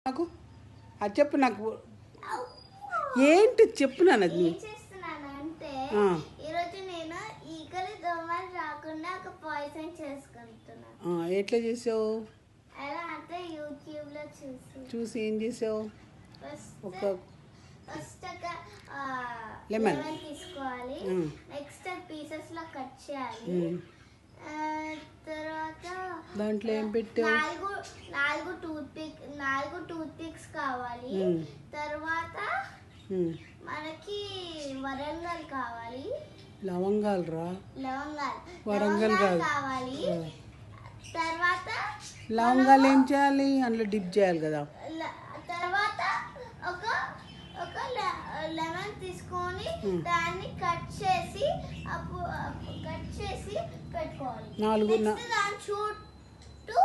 నాకు అది చెప్పు. నాకు ఏంటి చెప్పు నాన్న. ఏం చేస్తున్నానంటే ఈరోజు నేను ఈగలు దోమలు రాకుండా ఒక పాయిజన్ చేసుకుంటున్నాను. ఎట్లా చేసావు? ఎలా అంటే యూట్యూబ్లో చూసి ఏం చేసావు? ఫస్ట్ ఒక లెమన్ తీసుకోవాలి. నెక్స్ట్ పీసెస్లో కట్ చేయాలి. తర్వాత దాంట్లో ఏం పెట్టావు? నాలుగు టూత్ పిక్స్ కావాలి. తర్వాత మనకి వరంగల్ కావాలి. లవంగాలు రా. వరంగల్ కావాలి. తర్వాత లవంగాలు ఏం చేయాలి? అందులో డిప్ చేయాలి కదా. తర్వాత ఒక లెమన్ తీసుకొని దాన్ని కట్ చేసి పెట్టుకోవాలి. దాని చుట్టూ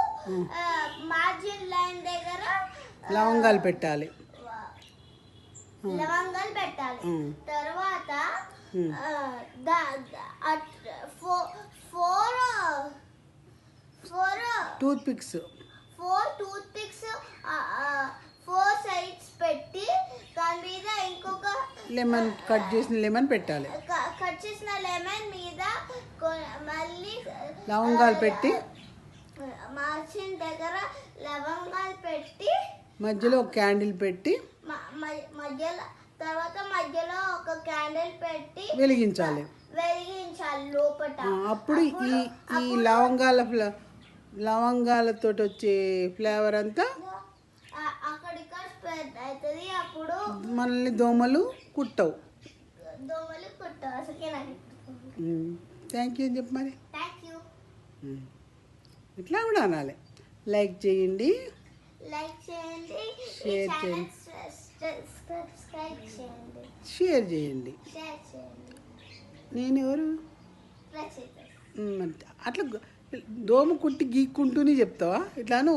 మార్జిన్ లైన్ దగ్గర లవంగాలు పెట్టాలి. తర్వాత టూత్ పిక్స్ 4 సైడ్స్ పెట్టి దాని మీద ఇంకొక లెమన్ కట్ చేసిన లెమన్ పెట్టాలి. కట్ చేసిన లెమన్ మీద మళ్ళీ లవంగాలు పెట్టి మార్జిన్ దగ్గర లవంగాలు పెట్టి మధ్యలో ఒక క్యాండిల్ పెట్టి మధ్యలో ఒక క్యాండిల్ పెట్టి వెలిగించాలి లోపల. అప్పుడు ఈ లవంగాలతో వచ్చే ఫ్లేవర్ అంతా స్ప్రెడ్ అవుతుంది. అప్పుడు మనల్ని దోమలు కుట్టవు. థ్యాంక్ యూ అని చెప్పు మరి. ఇట్లా కూడా అనాలి. లైక్ చేయండి, షేర్ చేయండి, షేర్ చేయండి. నేను ఎవరు? అట్లా దోమ కుట్టి గీక్కుంటూనే చెప్తావా? ఇట్లాను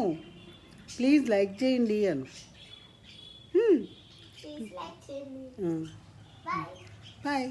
ప్లీజ్ లైక్ చేయండి అను. బాయ్.